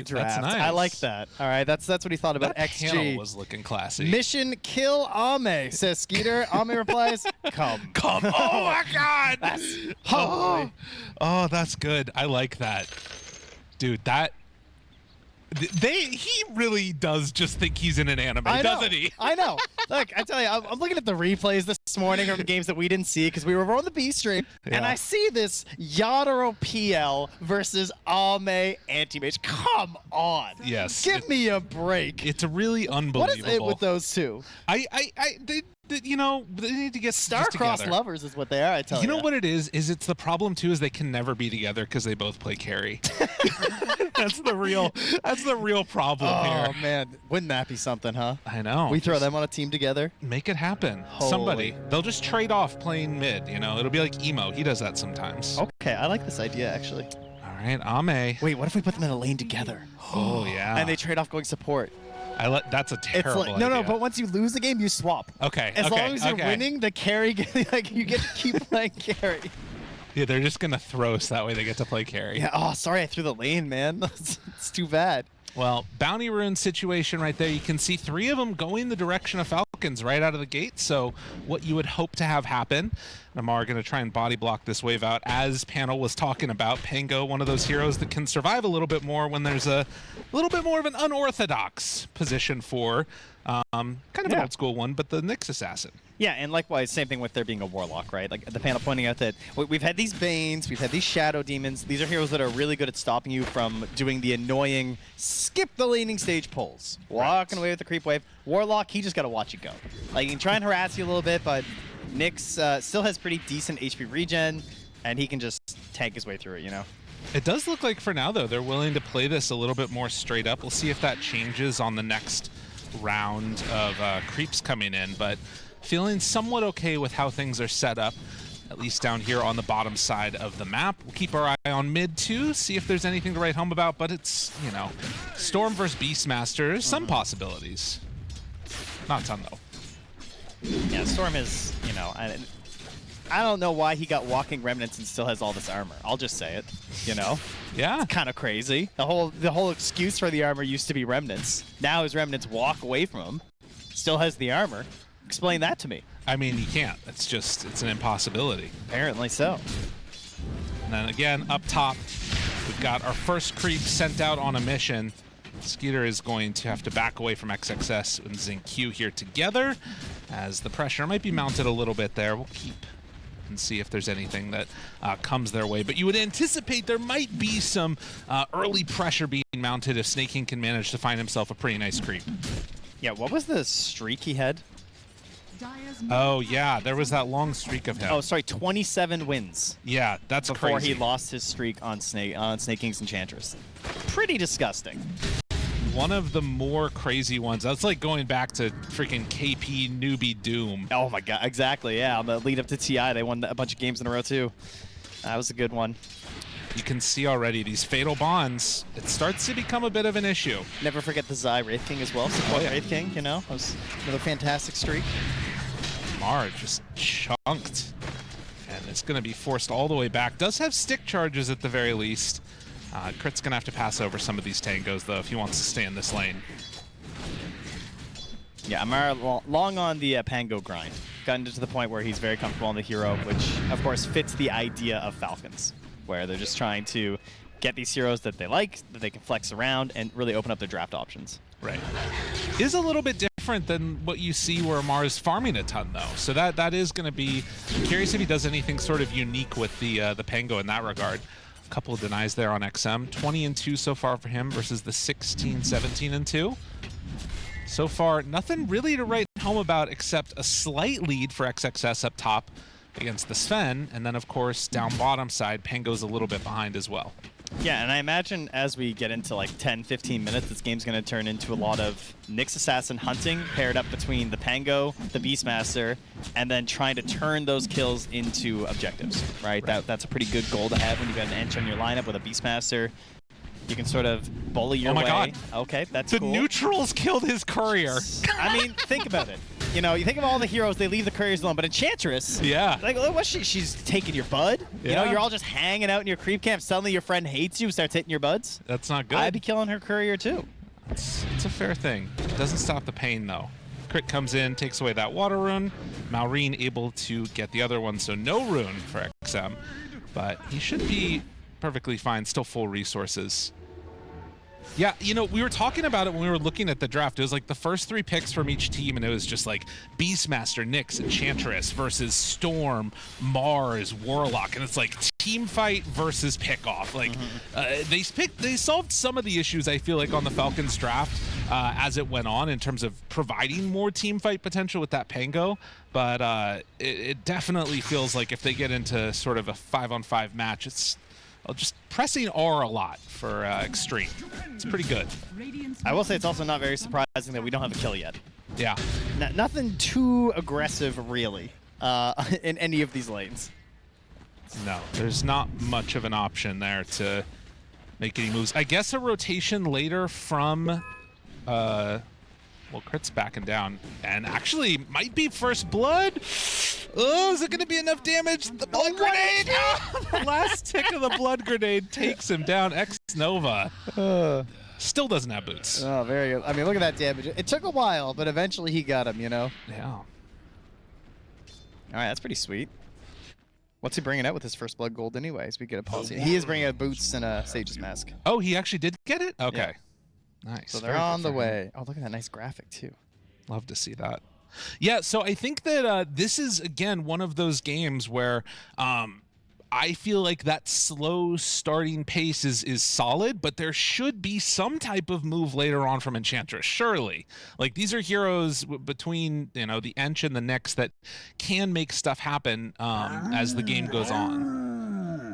AEW draft. That's nice. I like that. All right, that's what he thought about that XG. panel was looking classy. Mission kill Ame, says Skeeter. Ame replies, come. Come. Oh my God. Oh, Oh, that's good. I like that. Dude, he really does just think he's in an anime, doesn't he? I know. Look, I tell you, I'm looking at the replays this morning from games that we didn't see because we were on the B stream, and I see this Yadoro PL versus Ame Anti-Mage. Come on. Yes. Give me a break. It's really unbelievable. What is it with those two? You know, they need to get Star-crossed lovers is what they are, I tell you. You know what it is? It's the problem, too, is they can never be together because they both play carry. That's the real problem here. Oh, man. Wouldn't that be something, huh? I know. We throw them on a team together? Make it happen. Somebody. They'll just trade off playing mid, you know? It'll be like Emo. He does that sometimes. Okay, I like this idea, actually. All right, Ame. Wait, what if we put them in a lane together? Oh, yeah. And they trade off going support. That's a terrible idea. No, but once you lose the game, you swap. Okay. As long as you're winning, the carry, like you get to keep playing carry. Yeah, they're just gonna throw us that way. They get to play carry. Yeah. Oh, sorry, I threw the lane, man. It's too bad. Well, bounty rune situation right there. You can see 3 of them going the direction of Falcons right out of the gate. So what you would hope to have happen. Namar going to try and body block this wave out. As Panel was talking about, Pango, one of those heroes that can survive a little bit more when there's a little bit more of an unorthodox position for kind of an old school one, but the Nyx Assassin. Yeah, and likewise, same thing with there being a Warlock, right? Like the panel pointing out that we've had these Banes, we've had these Shadow Demons. These are heroes that are really good at stopping you from doing the annoying skip the laning stage pulls. Walking away with the creep wave. Warlock, he just got to watch it go. Like, he can try and harass you a little bit, but Nyx still has pretty decent HP regen, and he can just tank his way through it, you know? It does look like for now, though, they're willing to play this a little bit more straight up. We'll see if that changes on the next round of creeps coming in, but feeling somewhat okay with how things are set up, at least down here on the bottom side of the map. We'll keep our eye on mid too, see if there's anything to write home about, but it's, you know, Storm versus Beastmaster, some possibilities. Not a ton, though. Yeah, Storm is, you know, I don't know why he got Walking Remnants and still has all this armor. I'll just say it, you know? Yeah. It's kind of crazy. The whole excuse for the armor used to be Remnants. Now his Remnants walk away from him. Still has the armor. Explain that to me. I mean, you can't. It's an impossibility. Apparently so. And then again, up top, we've got our first creep sent out on a mission. Skeeter is going to have to back away from XXS and Zinq here together, as the pressure might be mounted a little bit there. We'll keep and see if there's anything that comes their way. But you would anticipate there might be some early pressure being mounted if Sneyking can manage to find himself a pretty nice creep. Yeah, what was the streak he had? Oh, yeah, there was that long streak of him. Oh, sorry, 27 wins. Yeah, that's before crazy. He lost his streak on Sneyking's Enchantress. Pretty disgusting. One of the more crazy ones. That's like going back to freaking KP Newbie Doom. Oh my god, exactly, yeah. On the lead up to TI, they won a bunch of games in a row too. That was a good one. You can see already these fatal bonds. It starts to become a bit of an issue. Never forget the Zai Wraith King as well. Support Wraith King, you know. That was another fantastic streak. Mar just chunked. And it's going to be forced all the way back. Does have stick charges at the very least. Crit's going to have to pass over some of these tangos, though, if he wants to stay in this lane. Yeah, Amara long on the Pango grind. Gotten to the point where he's very comfortable on the hero, which, of course, fits the idea of Falcons, where they're just trying to get these heroes that they like, that they can flex around, and really open up their draft options. Right. Is a little bit different than what you see where Mar's farming a ton, though. So that is going to be... I'm curious if he does anything sort of unique with the Pango in that regard. A couple of denies there on XM. 20-2 so far for him versus the 16-17-2. So far, nothing really to write home about except a slight lead for XXS up top against the Sven, and then, of course, down bottom side, Pango's a little bit behind as well. Yeah, and I imagine as we get into like 10, 15 minutes, this game's going to turn into a lot of Nyx Assassin hunting paired up between the Pango, the Beastmaster, and then trying to turn those kills into objectives, right? That's a pretty good goal to have when you've got an Ench on your lineup with a Beastmaster. You can sort of bully your way. Oh my god. Okay, that's cool. The neutrals killed his courier. I mean, think about it. you know, you think of all the heroes, they leave the couriers alone, but Enchantress, Yeah. like, what's she's taking your bud? You know, Yeah. you're all just hanging out in your creep camp, suddenly your friend hates you, starts hitting your buds. That's not good. I'd be killing her courier too. It's a fair thing. It doesn't stop the pain, though. Crit comes in, takes away that water rune. Malrine able to get the other one, so no rune for XM. But he should be perfectly fine, still full resources. Yeah, you know, we were talking about it when we were looking at the draft. It was like the first 3 picks from each team, and it was just like Beastmaster, Nyx, Enchantress versus Storm, Mars, Warlock, and it's like team fight versus pickoff. Like they solved some of the issues I feel like on the Falcons draft as it went on in terms of providing more team fight potential with that Pango. But it definitely feels like if they get into sort of a 5-on-5 match, it's just pressing R a lot for Xtreme. It's pretty good. I will say it's also not very surprising that we don't have a kill yet. Yeah. Nothing too aggressive, really, in any of these lanes. No, there's not much of an option there to make any moves. I guess a rotation later from... well, Crit's backing down, and actually might be first blood. Oh, is it going to be enough damage? The blood grenade! The last tick of the blood grenade takes him down. X-Nova still doesn't have boots. Oh, very good. I mean, look at that damage. It took a while, but eventually he got him, you know? Yeah. All right, that's pretty sweet. What's he bringing out with his first blood gold anyways? We get a policy. He is bringing out boots and a Sage's Mask. Oh, he actually did get it? Okay. Yeah. Nice. So they're Very on good the for him. way. Oh, look at that nice graphic, too. Love to see that. Yeah, so I think that this is, again, one of those games where I feel like that slow starting pace is solid, but there should be some type of move later on from Enchantress, surely. Like, these are heroes between, you know, the Ench and the Nyx that can make stuff happen as the game goes on.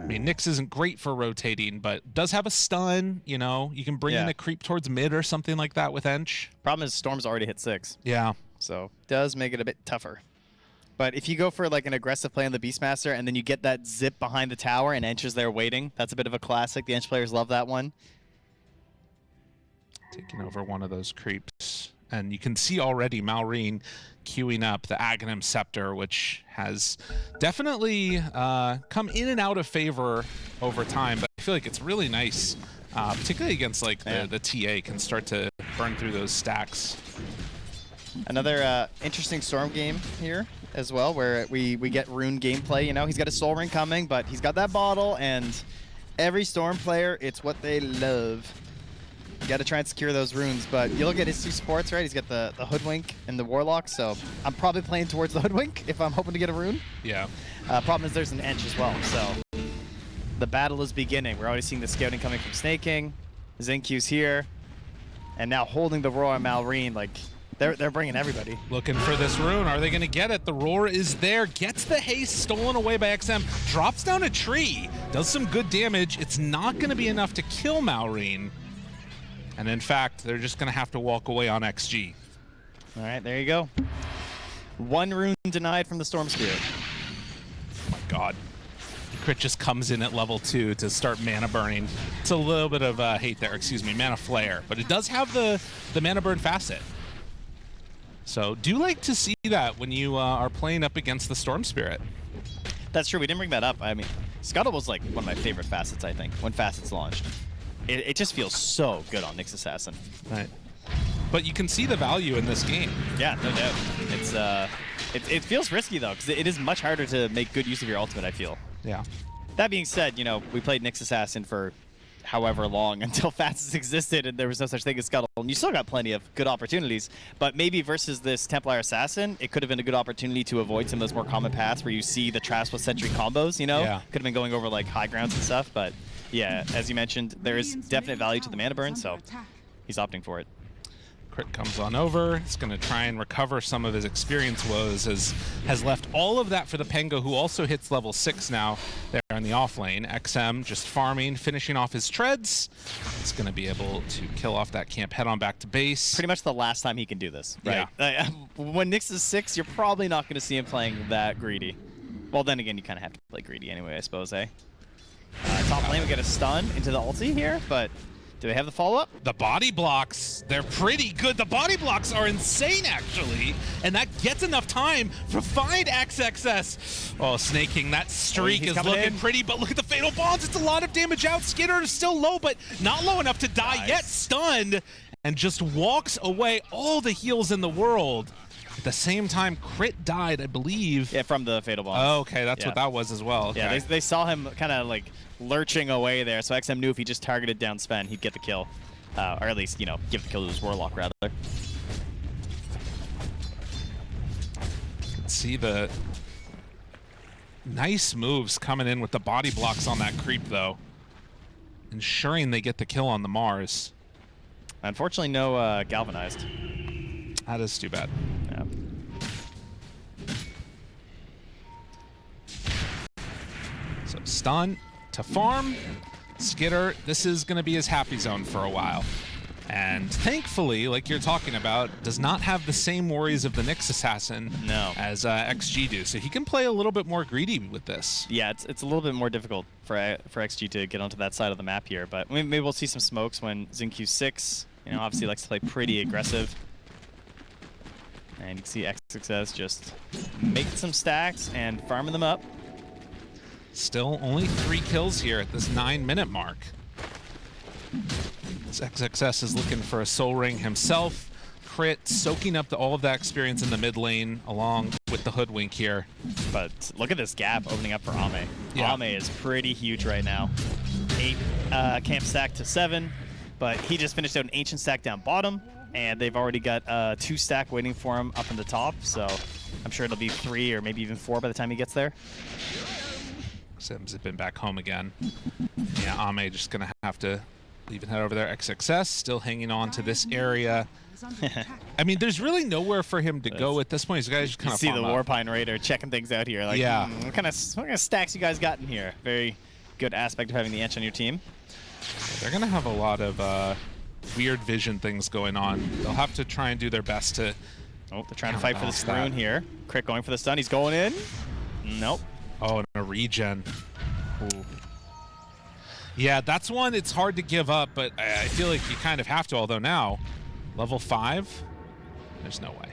I mean, Nyx isn't great for rotating, but does have a stun, you know. You can bring in a creep towards mid or something like that with Ench. Problem is Storm's already hit 6. Yeah. So does make it a bit tougher. But if you go for like an aggressive play on the Beastmaster and then you get that zip behind the tower and Ench is there waiting, that's a bit of a classic. The Ench players love that one. Taking over one of those creeps. And you can see already Malrine queuing up the Aghanim Scepter, which has definitely come in and out of favor over time. But I feel like it's really nice, particularly against like the TA, can start to burn through those stacks. Another interesting Storm game here as well, where we get rune gameplay. You know, he's got a Soul Ring coming, but he's got that bottle, and every Storm player, it's what they love. You got to try and secure those runes, but you look at his 2 supports, right? He's got the Hoodwink and the Warlock, so I'm probably playing towards the Hoodwink if I'm hoping to get a rune. Yeah. Problem is there's an Ench as well, so the battle is beginning. We're already seeing the scouting coming from Snake King. Zincu's here, and now holding the Roar Malrine, like, they're bringing everybody. Looking for this rune. Are they going to get it? The Roar is there. Gets the haste stolen away by XM. Drops down a tree. Does some good damage. It's not going to be enough to kill Malrine. And in fact, they're just going to have to walk away on XG. All right, there you go. 1 rune denied from the Storm Spirit. Oh my god. Crit just comes in at level 2 to start mana burning. It's a little bit of hate there, excuse me, mana flare. But it does have the mana burn facet. So do like to see that when you are playing up against the Storm Spirit. That's true, we didn't bring that up. I mean, Scuttle was like one of my favorite facets, I think, when facets launched. It just feels so good on Nyx Assassin. Right. But you can see the value in this game. Yeah, no doubt. It's it feels risky though, because it is much harder to make good use of your ultimate, I feel. Yeah. That being said, you know, we played Nyx Assassin for however long until facets existed and there was no such thing as Scuttle. And you still got plenty of good opportunities, but maybe versus this Templar Assassin, it could have been a good opportunity to avoid some of those more common paths where you see the Traps with Sentry combos, you know? Yeah. Could have been going over like high grounds and stuff, but yeah, as you mentioned, there is definite value to the mana burn, so he's opting for it. Crit comes on over. He's going to try and recover some of his experience woes, has left all of that for the Pango, who also hits level 6 now there in the off lane. XM just farming, finishing off his treads. He's going to be able to kill off that camp, head on back to base. Pretty much the last time he can do this, right? Yeah. When Nyx is 6, you're probably not going to see him playing that greedy. Well, then again, you kind of have to play greedy anyway, I suppose, eh? Top lane, we get a stun into the ulti here, but Do they have the follow-up? The body blocks, they're pretty good. The body blocks are insane, actually. And that gets enough time to find XXS. Oh, Snaking, that streak is looking pretty, but look at the Fatal Bonds. It's a lot of damage out. Skitter is still low, but not low enough to die yet. Stunned, and just walks away all the heals in the world. At the same time, Crit died, I believe. Yeah, from the Fatal Bonds. Oh, okay, that's what that was as well. Okay. Yeah, they saw him kind of like lurching away there, so XM knew if he just targeted down Sven, he'd get the kill. Or at least, you know, give the kill to his Warlock, rather. See the nice moves coming in with the body blocks on that creep, though. Ensuring they get the kill on the Mars. Unfortunately, no Galvanized. That is too bad. Yeah. So stun to farm. Skitter, this is going to be his happy zone for a while. And thankfully, like you're talking about, does not have the same worries of the Nyx Assassin as XG do. So he can play a little bit more greedy with this. Yeah, it's a little bit more difficult for XG to get onto that side of the map here. But maybe we'll see some smokes when XinQ6, you know, obviously likes to play pretty aggressive. And you can see XXS just making some stacks and farming them up. Still only 3 kills here at this 9-minute mark. This XXS is looking for a soul ring himself. Crit soaking up all of that experience in the mid lane along with the Hoodwink here. But look at this gap opening up for Ame. Yeah. Ame is pretty huge right now. 8 camp stack to 7, but he just finished out an ancient stack down bottom, and they've already got 2 stack waiting for him up in the top, so I'm sure it'll be 3 or maybe even 4 by the time he gets there. Sims have been back home again. Yeah, Ame just gonna have to leave and head over there. XXS still hanging on to this area. I mean, there's really nowhere for him to go at this point. These guys just kind of see the Warpine Raider checking things out here. Like, yeah. What kind of stacks you guys got in here? Very good aspect of having the Ench on your team. They're gonna have a lot of weird vision things going on. They'll have to try and do their best to. Oh, they're trying to fight for the rune here. Crit going for the stun. He's going in. Nope. Oh, and a regen. Ooh. Yeah, that's one it's hard to give up, but I feel like you kind of have to, although now, level 5? There's no way.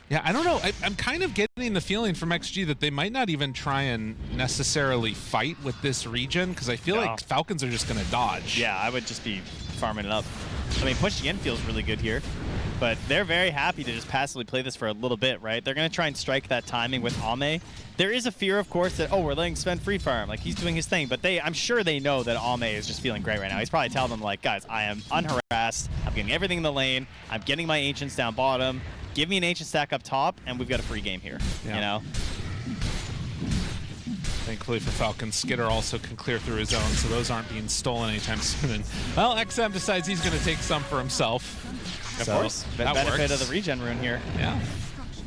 Yeah, I don't know. I'm kind of getting the feeling from XG that they might not even try and necessarily fight with this regen, because I feel like Falcons are just going to dodge. Yeah, I would just be farming it up. I mean, pushing in feels really good here, but they're very happy to just passively play this for a little bit, right? They're going to try and strike that timing with Ame. There is a fear, of course, that, oh, we're letting Sven free farm. Like, he's doing his thing, but I'm sure they know that Ame is just feeling great right now. He's probably telling them, like, guys, I am unharassed. I'm getting everything in the lane. I'm getting my Ancients down bottom. Give me an Ancient stack up top, and we've got a free game here, you know? Thankfully for Falcons, Skitter also can clear through his own, so those aren't being stolen anytime soon. And, well, XM decides he's going to take some for himself. Of course. That benefit works. of the regen rune here. Yeah.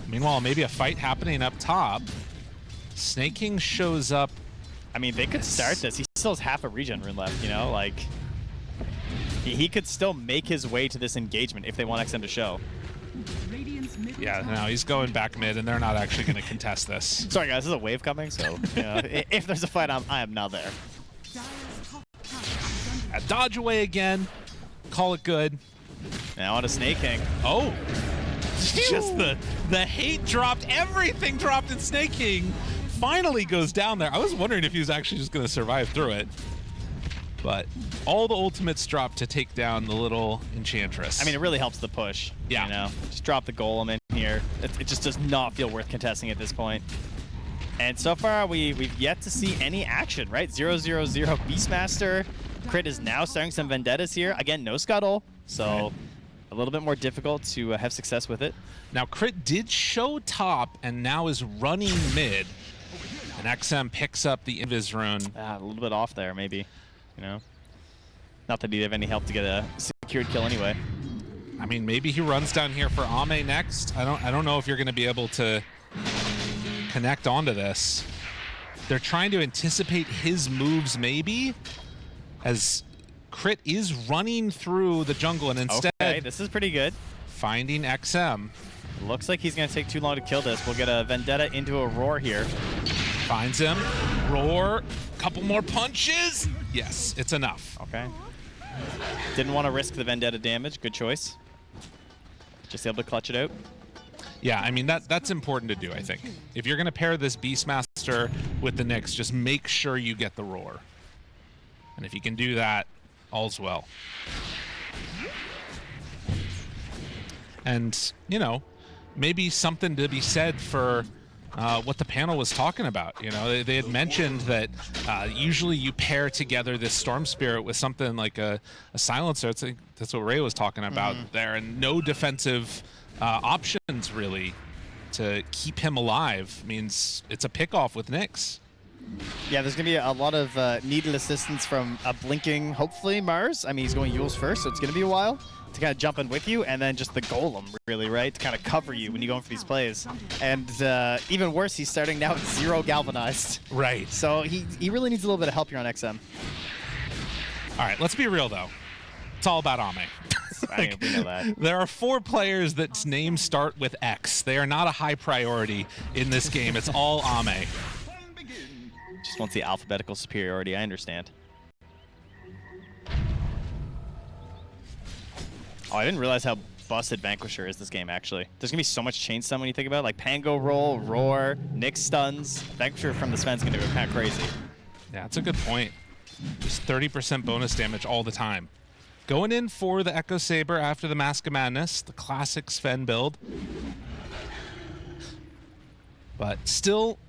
Meanwhile, maybe a fight happening up top. Snaking shows up. I mean, they could start this. He still has half a regen rune left, you know? Like, he could still make his way to this engagement if they want XM to show. Yeah, no, he's going back mid, and they're not actually going to contest this. Sorry, guys, there's a wave coming, so you know, if there's a fight, I am not there. Dodge away again. Call it good. Now on to Snake King. Oh, just the hate dropped. Everything dropped in Snake King. Finally goes down there. I was wondering if he was actually just going to survive through it. But all the ultimates dropped to take down the little Enchantress. I mean, it really helps the push. Yeah. You know, just drop the golem in here. It just does not feel worth contesting at this point. And so far, we've yet to see any action, right? 0-0-0 Beastmaster. Crit is now starting some vendettas here. Again, no scuttle, so a little bit more difficult to have success with it. Now, Crit did show top and now is running mid. And XM picks up the Invis rune. A little bit off there, maybe. You know, not that he'd have any help to get a secured kill anyway. I mean, maybe he runs down here for Ame next. I don't know if you're going to be able to connect onto this. They're trying to anticipate his moves, maybe, as Crit is running through the jungle, and instead, okay, this is pretty good. Finding XM. Looks like he's going to take too long to kill this. We'll get a Vendetta into a Roar here. Finds him. Roar. Couple more punches. Yes, it's enough. Okay. Didn't want to risk the Vendetta damage. Good choice. Just able to clutch it out. Yeah, I mean, that's important to do, I think. If you're going to pair this Beastmaster with the Nyx, just make sure you get the Roar. And if you can do that, all's well. And, you know, maybe something to be said for what the panel was talking about. You know, they had mentioned that usually you pair together this Storm Spirit with something like a Silencer. That's what Ray was talking about there. And no defensive options, really, to keep him alive means it's a pickoff with Nyx. Yeah, there's going to be a lot of needed assistance from a blinking, hopefully, Mars. I mean, he's going Yules first, so it's going to be a while to kind of jump in with you, and then just the Golem, really, right, to kind of cover you when you're going for these plays. And even worse, he's starting now at 0 Galvanized. Right. So he really needs a little bit of help here on XM. All right, let's be real, though. It's all about Ame. I mean, we know that. There are 4 players that's names start with X. They are not a high priority in this game. It's all Ame. Just wants the alphabetical superiority, I understand. Oh, I didn't realize how busted Vanquisher is this game, actually. There's going to be so much chain stun when you think about it. Like Pango roll, Roar, Nyx stuns. Vanquisher from the Sven's going to go kind of crazy. Yeah, that's a good point. Just 30% bonus damage all the time. Going in for the Echo Saber after the Mask of Madness, the classic Sven build. But still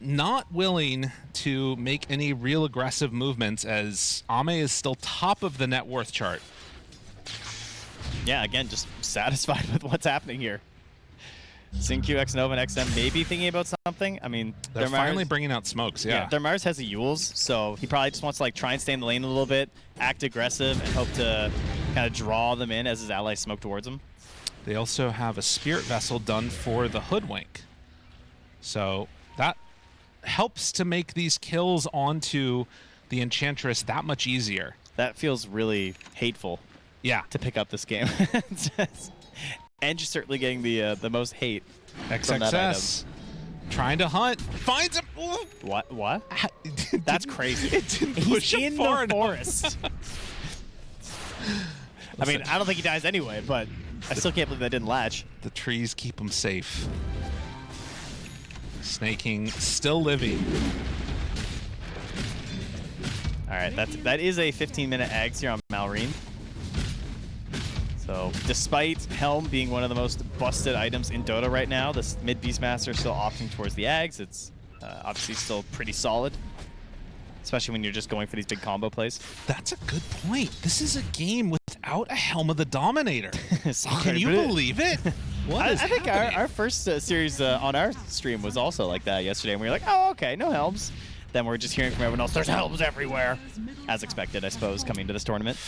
not willing to make any real aggressive movements as Ame is still top of the net worth chart. Yeah, again, just satisfied with what's happening here. SyncQ, X-Nova, and XM maybe thinking about something. I mean, they're finally bringing out smokes, yeah. Their Mars has a Yules, so he probably just wants to like try and stay in the lane a little bit, act aggressive, and hope to kind of draw them in as his allies smoke towards him. They also have a Spirit Vessel done for the Hoodwink. So that helps to make these kills onto the Enchantress that much easier. That feels really hateful. Yeah. To pick up this game. And you're certainly getting the most hate from that item. Trying to hunt. Finds him. Ooh. What? That's crazy. It didn't push him in far the enough. forest. I mean, I don't think he dies anyway, but I still can't believe that didn't latch. The trees keep him safe. Snaking still living. All right, that is a 15-minute Ags here on Malrine. So despite Helm being one of the most busted items in Dota right now, this mid Beastmaster is still opting towards the Ags. It's obviously still pretty solid, especially when you're just going for these big combo plays. That's a good point. This is a game without a Helm of the Dominator. Can you believe it? What is I think happening? our first series on our stream was also like that yesterday, and we were like, oh, okay, no Helms. Then we're just hearing from everyone else, there's Helms everywhere. As expected, I suppose, coming to this tournament.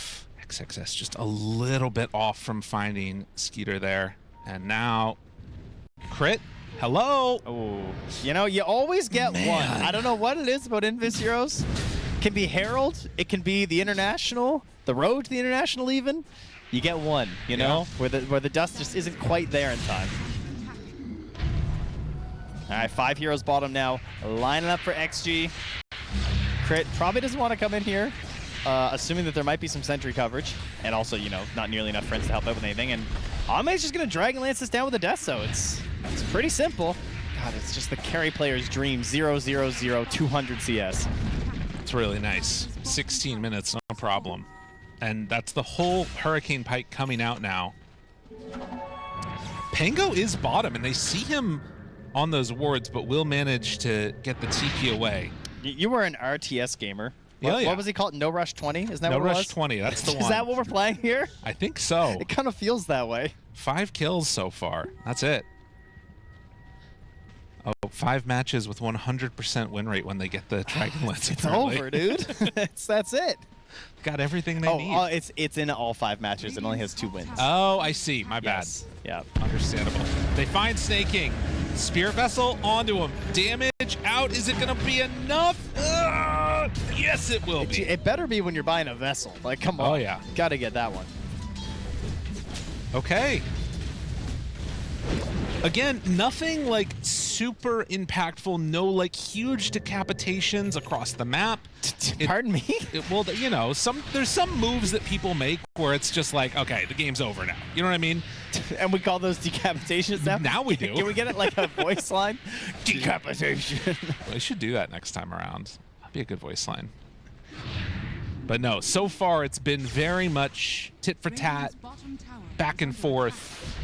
XXS just a little bit off from finding Skeeter there. And now, crit. Hello. Oh, you know, you always get one. I don't know what it is about Invis Heroes. It can be Herald. It can be the International, the road to the International even. You get one, you know, where the dust just isn't quite there in time. All right, 5 heroes bottom now, lining up for XG. Crit probably doesn't want to come in here, assuming that there might be some sentry coverage, and also, you know, not nearly enough friends to help out with anything. And Ame's just going to Dragon Lance this down with a death, so it's pretty simple. God, it's just the carry player's dream, 0-0-0, 200 CS. It's really nice. 16 minutes, no problem. And that's the whole Hurricane Pike coming out now. Pango is bottom, and they see him on those wards, but will manage to get the TP away. You were an RTS gamer. What was he called? No Rush 20? Isn't that No what it was? Rush 20, that's the one. Is that what we're playing here? I think so. It kind of feels that way. 5 kills so far. That's it. Oh, 5 matches with 100% win rate when they get the Dragon Lance. It's over, dude. That's it. Got everything they need. It's in all 5 matches. It only has 2 wins. Oh, I see. My bad. Yes. Yeah. Understandable. They find Snaking. Spirit Vessel onto him. Damage out. Is it going to be enough? Yes, it will be. It better be when you're buying a vessel. Like, come on. Oh, yeah. Got to get that one. Okay. Again, nothing like super impactful, no like huge decapitations across the map. Pardon me? Well, you know, there's some moves that people make where it's just like, okay, the game's over now. You know what I mean? And we call those decapitations now? Now we do. Can we get it like a voice line? Decapitation. We should do that next time around. That'd be a good voice line. But no, so far it's been very much tit for tat, back and forth,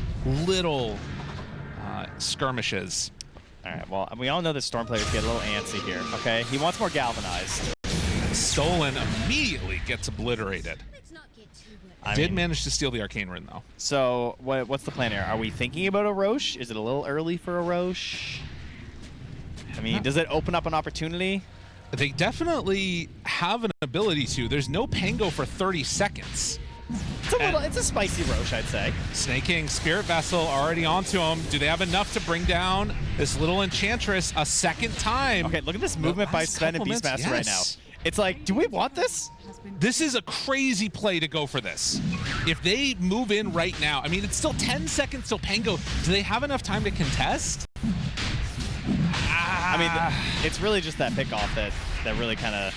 little skirmishes. All right, well, we all know that Storm players get a little antsy here, okay? He wants more galvanized. Stolen immediately gets obliterated. Did manage to steal the Arcane Rune, though. So what's the plan here? Are we thinking about a Roche? Is it a little early for a Roche? I mean, does it open up an opportunity? They definitely have an ability to. There's no Pango for 30 seconds. It's a spicy Roche, I'd say. Snake King, Spirit Vessel already onto him. Do they have enough to bring down this little Enchantress a second time? Okay, look at this movement by Sven and Beastmaster right now. It's like, do we want this? This is a crazy play to go for this. If they move in right now, I mean, it's still 10 seconds till Pango. Do they have enough time to contest? I mean, it's really just that pickoff that really kind of,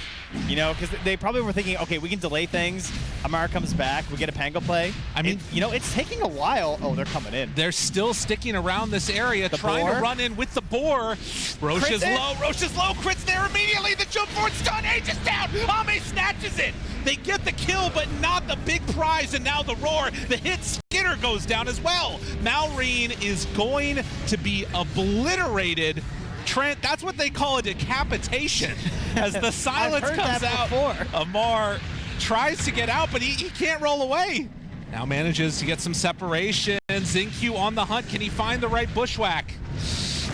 you know, because they probably were thinking, okay, we can delay things. Amara comes back. We get a Pango play. I mean, you know, it's taking a while. Oh, they're coming in. They're still sticking around this area, trying to run in with the boar. Roche is low. Roche is low. Crits there immediately. The jump forward stun. Age is down. Ame snatches it. They get the kill, but not the big prize. And now the roar. The hit Skinner goes down as well. Malrine is going to be obliterated. Trent, that's what they call a decapitation. As the silence comes out, Amar tries to get out, but he can't roll away. Now manages to get some separation. Xingqiu on the hunt. Can he find the right bushwhack?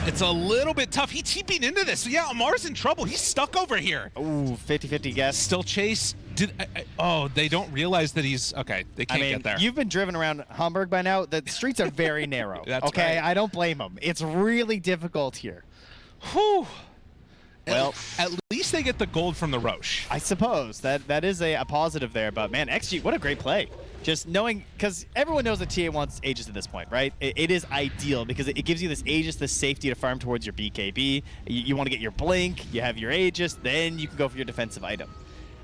It's a little bit tough. He TP'd into this. So yeah, Amar's in trouble. He's stuck over here. Ooh, 50-50 guess. Still chase. Oh, they don't realize that he's... Okay, they can't get there. You've been driven around Hamburg by now. The streets are very narrow. That's okay, right. I don't blame them. It's really difficult here. Whew. Well, at least they get the gold from the Roche. I suppose that is a positive there, but man, XG, what a great play. Just knowing, because everyone knows that TA wants Aegis at this point, right? It is ideal because it gives you this Aegis, this safety to farm towards your BKB. You want to get your Blink, you have your Aegis, then you can go for your defensive item.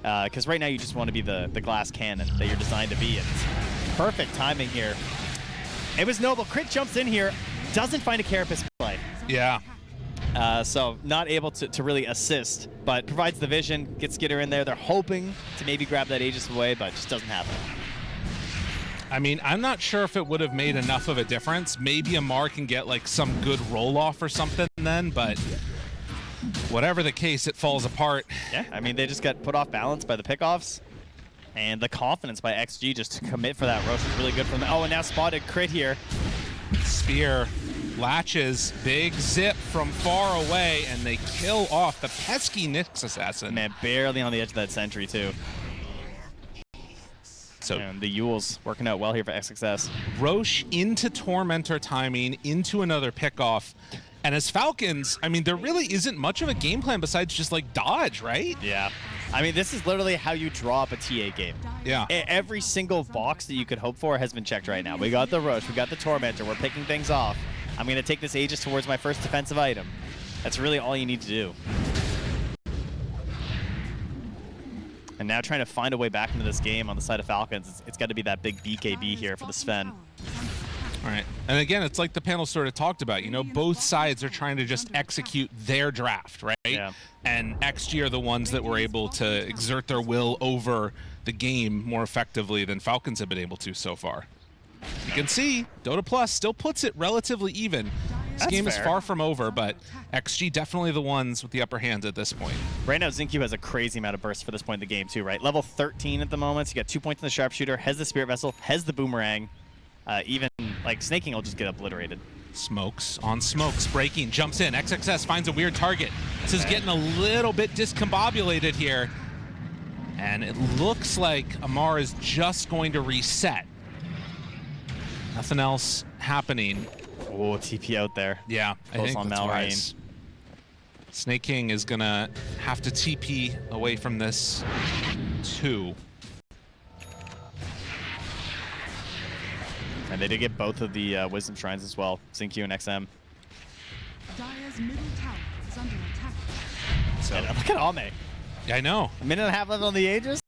Because right now you just want to be the glass cannon that you're designed to be. And it's perfect timing here. It was noble. Crit jumps in here, doesn't find a Carapace play. Yeah. So not able to really assist, but provides the vision, gets Skitter in there. They're hoping to maybe grab that Aegis away, but just doesn't happen. I mean, I'm not sure if it would have made enough of a difference. Maybe Amar can get like some good roll-off or something then, but whatever the case, it falls apart. Yeah, I mean, they just got put off balance by the pickoffs, and the confidence by XG just to commit for that Roche is really good from them. Oh, and now spotted crit here. Spear latches, big zip from far away, and they kill off the pesky Nyx Assassin. Man, barely on the edge of that sentry, too. So, and the Yule's working out well here for XXS. Roche into Tormentor timing, into another pickoff. And as Falcons, I mean, there really isn't much of a game plan besides just, like, dodge, right? Yeah. I mean, this is literally how you draw up a TA game. Yeah. Every single box that you could hope for has been checked right now. We got the Roche, we got the Tormentor, we're picking things off. I'm going to take this Aegis towards my first defensive item. That's really all you need to do. And now trying to find a way back into this game on the side of Falcons, it's got to be that big BKB here for the Sven. All right. And again, it's like the panel sort of talked about, you know, both sides are trying to just execute their draft, right? Yeah. And XG are the ones that were able to exert their will over the game more effectively than Falcons have been able to so far. You can see Dota Plus still puts it relatively even. This game is far from over, but XG definitely the ones with the upper hands at this point. Right now, Xingqiu has a crazy amount of bursts for this point in the game, too, right? Level 13 at the moment. So you got 2 points in the Sharpshooter, has the Spirit Vessel, has the Boomerang. Even, like, Snake King will just get obliterated. Smokes on smokes, breaking, jumps in. XXS finds a weird target. This is getting a little bit discombobulated here. And it looks like Amar is just going to reset. Nothing else happening. Oh, TP out there. Yeah, I think on that's Malrine. wise. Snake King is gonna have to TP away from this too. And they did get both of the Wisdom Shrines as well, Xingqiu and XM. Dire's middle tower is under attack. So And look at Ame. yeah, I know. A minute and a half left on the Aegis.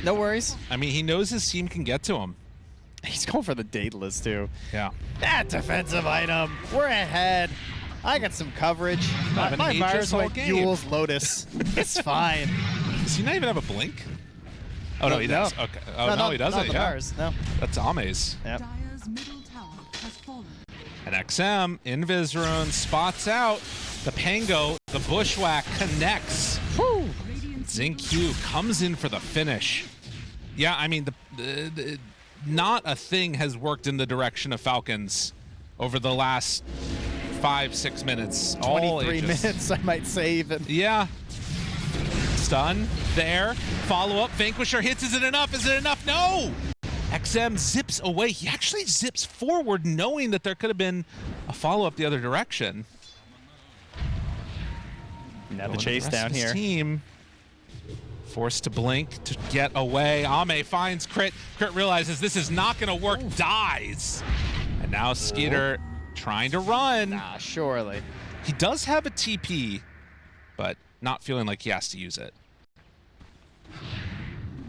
No worries. I mean, he knows his team can get to him. He's going for the Daedalus too. Yeah. That defensive item. We're ahead. I got some coverage. Have an My Aegis Mars all went game. Yule's Lotus. It's fine. Does he not even have a blink? Oh, no, he No. does. Okay. Oh, no, he doesn't. Not the Yeah. Mars. No. That's Ame's. Yep. Dire's middle tower has fallen. And XM, Invis Rune, spots out. The Pango, the Bushwhack connects. Woo! Radiant's Xingqiu comes in for the finish. Yeah, I mean, the not a thing has worked in the direction of Falcons over the last 5-6 minutes. All 23 ages. minutes, I might say even. Yeah. Stun there. Follow up. Vanquisher hits. Is it enough? Is it enough? No! XM zips away. He actually zips forward knowing that there could have been a follow-up the other direction. Now the Going to chase rest down of his here. Team forced to blink to get away. Ame finds Crit. Crit realizes this is not going to work. Dies. And now Skeeter trying to run. Nah, surely. He does have a TP, but not feeling like he has to use it.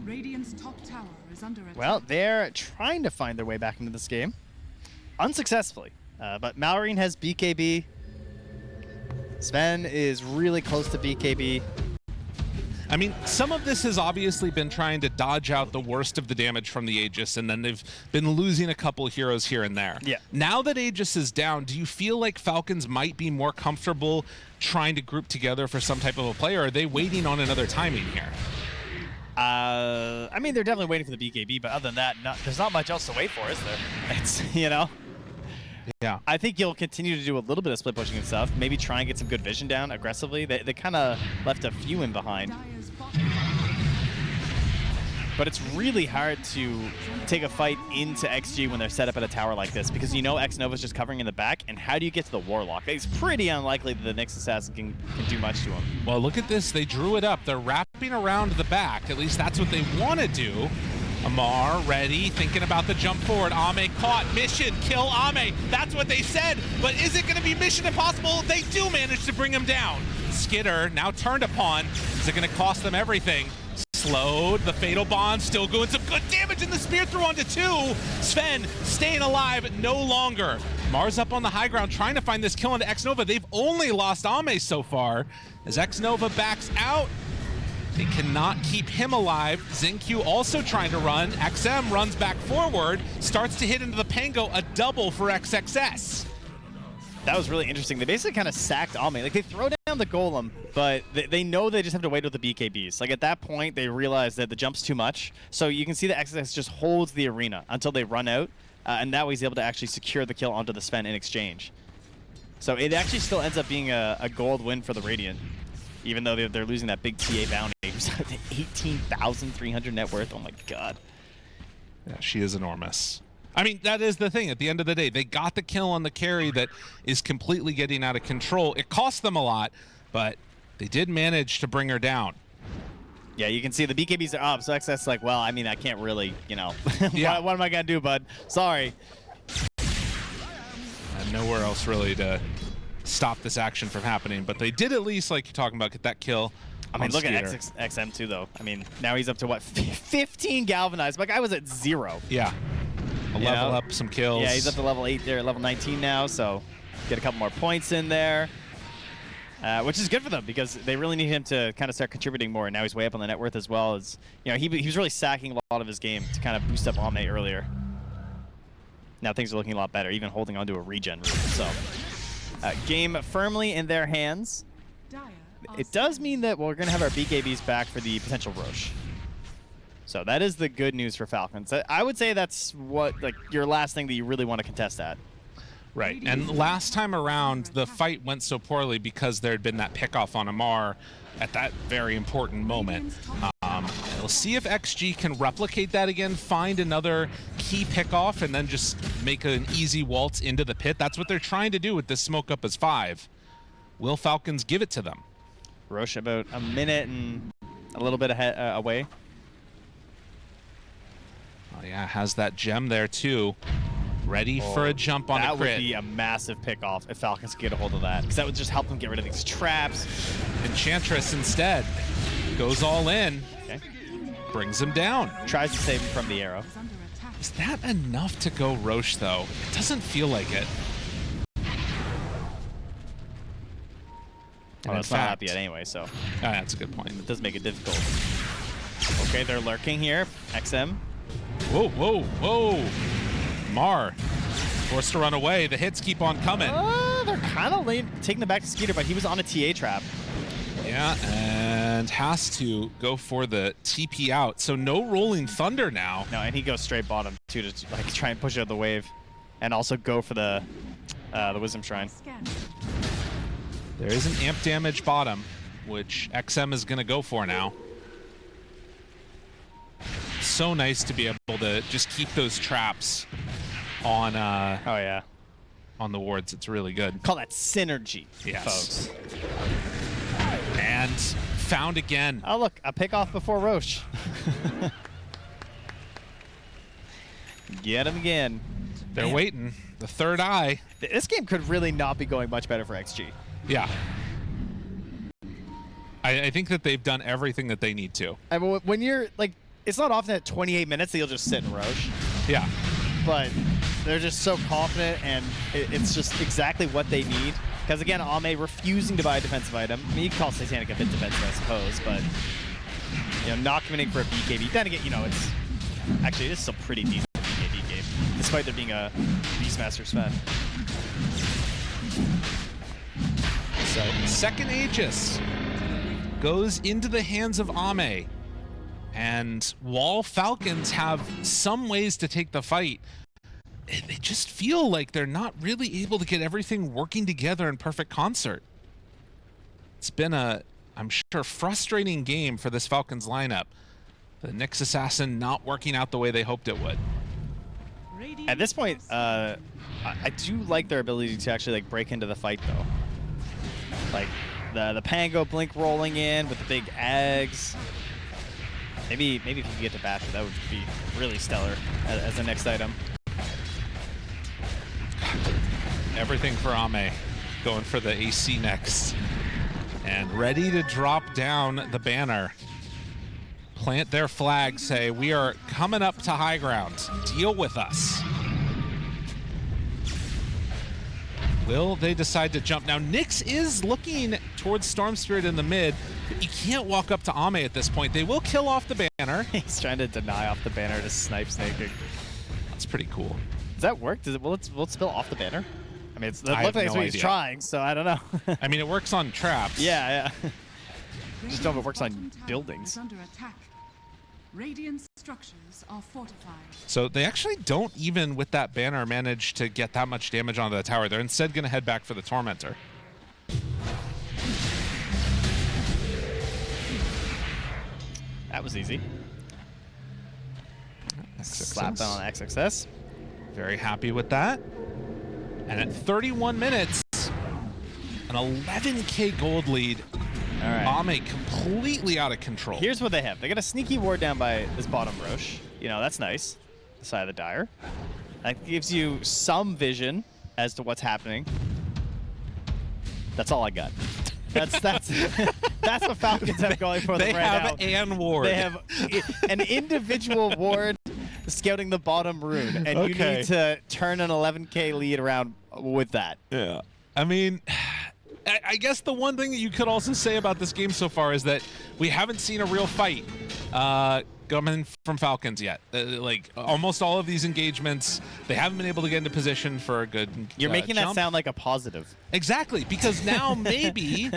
Radiant's top tower is under attack. Well, they're trying to find their way back into this game. Unsuccessfully. But Malorine has BKB. Sven is really close to BKB. I mean, some of this has obviously been trying to dodge out the worst of the damage from the Aegis, and then they've been losing a couple heroes here and there. Yeah. Now that Aegis is down, do you feel like Falcons might be more comfortable trying to group together for some type of a play, or are they waiting on another timing here? I mean, they're definitely waiting for the BKB, but other than that, there's not much else to wait for, is there? It's, you know? Yeah. I think you'll continue to do a little bit of split pushing and stuff. Maybe try and get some good vision down aggressively. They kind of left a few in behind. Dire's bottom But it's really hard to take a fight into XG when they're set up at a tower like this because you know X Nova's just covering in the back, and how do you get to the Warlock? It's pretty unlikely that the Nyx Assassin can do much to him. Well, look at this. They drew it up. They're wrapping around the back. At least that's what they want to do. Amar ready, thinking about the jump forward. Ame caught. Mission, kill Ame. That's what they said. But is it going to be mission impossible? They do manage to bring him down. Skitter now turned upon. Is it going to cost them everything? Slowed. The Fatal Bond still doing some good damage, and the Spear throw onto 2. Sven staying alive no longer. Mars up on the high ground trying to find this kill into X-Nova. They've only lost Ame so far. As X-Nova backs out, they cannot keep him alive. Xingqiu also trying to run. XM runs back forward, starts to hit into the Pango, a double for XXS. That was really interesting. They basically kind of sacked Ame. Like, they throw down the Golem, but they know they just have to wait with the BKBs. Like, at that point, they realize that the jump's too much. So you can see that XXS just holds the arena until they run out, and that way he's able to actually secure the kill onto the Sven in exchange. So it actually still ends up being a gold win for the Radiant, even though they're losing that big TA bounty. 18,300 net worth. Oh my god. Yeah, she is enormous. I mean, that is the thing. At the end of the day, they got the kill on the carry that is completely getting out of control. It cost them a lot, but they did manage to bring her down. Yeah, you can see the BKBs are up, so XS like, well, I mean, I can't really, you know, Yeah. what am I gonna do, bud? Sorry. And nowhere else really to stop this action from happening, but they did at least, like you're talking about, get that kill. I mean, on look Skeeter. at XM too, though. I mean, now he's up to what, 15 galvanized. My guy was at 0. Yeah. A You level know? up, some kills. Yeah, he's up to level 8 there, level 19 now, so get a couple more points in there. Which is good for them because they really need him to kind of start contributing more. And now he's way up on the net worth as well. As you know, he was really sacking a lot of his game to kind of boost up Ame earlier. Now things are looking a lot better, even holding onto a regen route. So game firmly in their hands. Dire are It does mean that we're going to have our BKBs back for the potential Roche. So that is the good news for Falcons. I would say that's what your last thing that you really want to contest at. Right, and last time around, the fight went so poorly because there had been that pickoff on Amar at that very important moment. We'll see if XG can replicate that again, find another key pickoff, and then just make an easy waltz into the pit. That's what they're trying to do with this smoke up as 5. Will Falcons give it to them? Roche about a minute and a little bit ahead, away. Oh yeah, has that gem there too. Ready for a jump on a That crit. would be a massive pickoff if Falcons could get a hold of that, because that would just help them get rid of these traps. Enchantress instead goes all in, Okay. brings him down. Tries to save him from the arrow. Is under attack. Is that enough to go Roche though? It doesn't feel like it. Well, it's not up yet anyway, so That's a good point. it does make it difficult. Okay, they're lurking here. XM. Whoa, whoa, whoa. Mar forced to run away. The hits keep on coming. They're kind of taking it back to Skeeter, but he was on a TA trap. Yeah, and has to go for the TP out. So no rolling thunder now. No, and he goes straight bottom too to like try and push out the wave, and also go for the Wisdom Shrine. Scan. There is an amp damage bottom, which XM is going to go for now. So nice to be able to just keep those traps on Oh yeah. on the wards. It's really good. Call that synergy, Yes. folks. And found again. Oh look, a pickoff before Roche. Get him again. They're Man. waiting. The third eye. This game could really not be going much better for XG. Yeah. I think that they've done everything that they need to. I mean, when you're like, it's not often at 28 minutes that you'll just sit in Roche, Yeah. but they're just so confident, and it's just exactly what they need. Because again, Ame refusing to buy a defensive item. I mean, you can call Satanic a bit defensive, I suppose, but you know, not committing for a BKB. Then again, you know, it's actually it is still pretty decent BKB game, despite there being a Beastmaster's fan. So second Aegis goes into the hands of Ame. And while Falcons have some ways to take the fight, they just feel like they're not really able to get everything working together in perfect concert. It's been a, I'm sure, frustrating game for this Falcons lineup. The Nyx Assassin not working out the way they hoped it would. At this point, I do like their ability to actually like break into the fight though. Like the Pango blink rolling in with the big eggs. Maybe if you could get to Basher, that would be really stellar as the next item. Everything for Ame, going for the AC next. And ready to drop down the banner. Plant their flag, say, we are coming up to high ground. Deal with us. Will they decide to jump? Now, Nyx is looking towards Storm Spirit in the mid, but you can't walk up to Ame at this point. They will kill off the banner. He's trying to deny off the banner to snipe Snake. That's pretty cool. Does that work? Will it spill off the banner? I mean, it I looks have like no he's idea. trying, so I don't know. I mean, it works on traps. yeah. Just don't know if it works on Bottom tower buildings. is under attack. Radiant structures are fortified. So they actually don't even, with that banner, manage to get that much damage onto the tower. They're instead going to head back for the Tormentor. That was easy. Slap XXS. down on XXS. Very happy with that. And at 31 minutes, an 11k gold lead. All right. Ame completely out of control. Here's what they have. They got a sneaky ward down by this bottom Roche. You know, that's nice. The side of the Dire. That gives you some vision as to what's happening. That's all I got. That's that's what Falcons have going for them they right have now. an ward. They have an individual ward scouting the bottom rune, and you Okay. need to turn an 11k lead around with that. Yeah. I mean, I guess the one thing that you could also say about this game so far is that we haven't seen a real fight coming from Falcons yet. Like, almost all of these engagements, they haven't been able to get into position for a good You're making that jump. sound like a positive. Exactly, because now maybe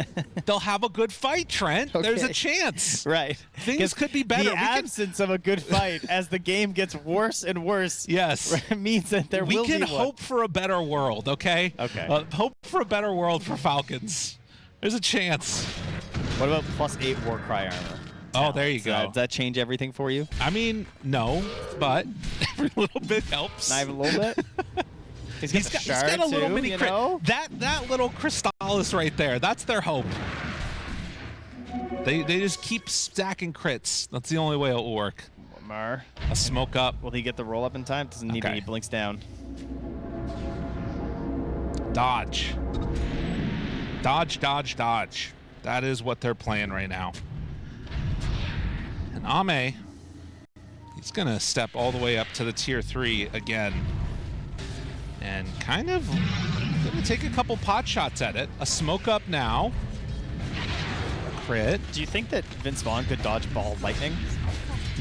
they'll have a good fight, Trent. There's a Okay. chance. Right. Things 'Cause could be better. The We can- absence of a good fight as the game gets worse and worse Yes. means that there We will can be one. hope for a better world, okay? Okay. Hope for a better world for Falcons. There's a chance. What about +8 Warcry armor? Oh, there you go. Does that change everything for you? I mean, no, but every little bit helps. Not even a little bit? He's the got shard a little too, mini you crit. know? That little Crystallis right there, that's their hope. They just keep stacking crits. That's the only way it'll work. Mar. A smoke up. Will he get the roll up in time? Doesn't need Okay. any blinks down. Dodge. Dodge, dodge, dodge. That is what they're playing right now. And Ame, he's going to step all the way up to the tier 3 again. And kind of going to take a couple pot shots at it. A smoke up now. A crit. Do you think that Vince Vaughn could dodge ball lightning?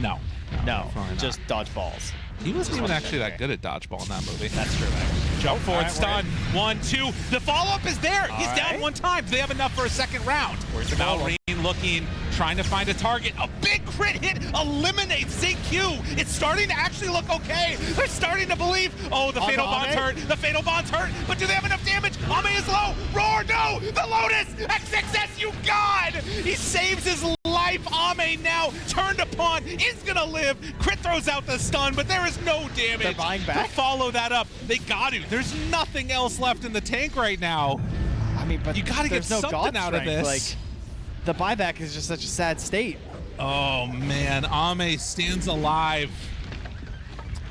No. No, definitely not. just dodge balls. He wasn't even actually that good at dodgeball in that movie. That's true, actually. Jump forward, All right, stun. 1, 2. The follow-up is there. He's down right. 1 time. They have enough for a second round. Where's the follow-up? Malrine looking, trying to find a target. A big crit hit eliminates ZQ. It's starting to actually look okay. They're starting to believe. Oh, the Fatal Bond's hurt. The Fatal Bond's hurt. But do they have enough damage? Ame is low. Roar, no. The Lotus. X6S, you god. He saves his life. Ame now turned upon. Is going to live. Crit throws out the stun, but there is no damage. They're buying back? To follow that up. They got to. There's nothing else left in the tank right now. I mean, but You gotta get there's no something god out of strength. this. Like, the buyback is just such a sad state. Oh man, Ame stands alive.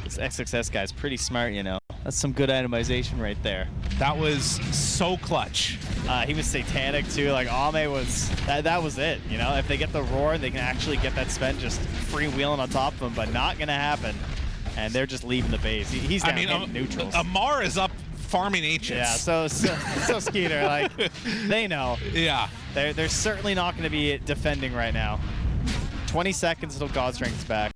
This XXS guy's pretty smart, you know. That's some good itemization right there. That was so clutch. He was satanic too. Like Ame was, that was it. You know, if they get the roar, they can actually get that spend just freewheeling on top of them, but not gonna happen. And they're just leaving the base. He's down hitting neutrals. Amar is up farming ancients. Yeah, so Skeeter, like they know. Yeah. They're certainly not going to be defending right now. 20 seconds until God Strength is back.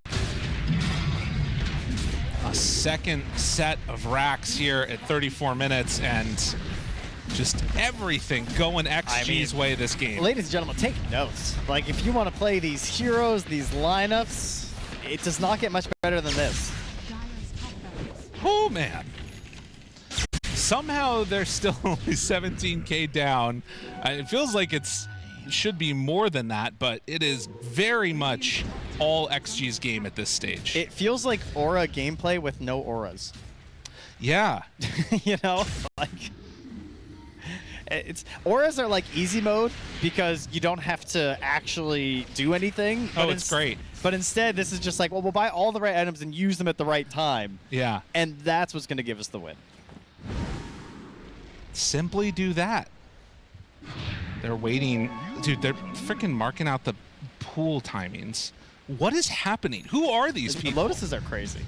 A second set of racks here at 34 minutes, and just everything going XG's way this game. Ladies and gentlemen, take notes. Like, if you want to play these heroes, these lineups, it does not get much better than this. Dire's top barracks. Oh man. Somehow they're still only 17k down. It feels like it should be more than that, but it is very much all XG's game at this stage. It feels like Aura gameplay with no auras. Yeah. You know, like auras are like easy mode because you don't have to actually do anything. Oh, it's great. But instead, this is just like, well, we'll buy all the right items and use them at the right time. Yeah. And that's what's going to give us the win. Simply do that. They're waiting. Dude, they're freaking marking out the pool timings. What is happening? Who are these The people? Lotuses are crazy.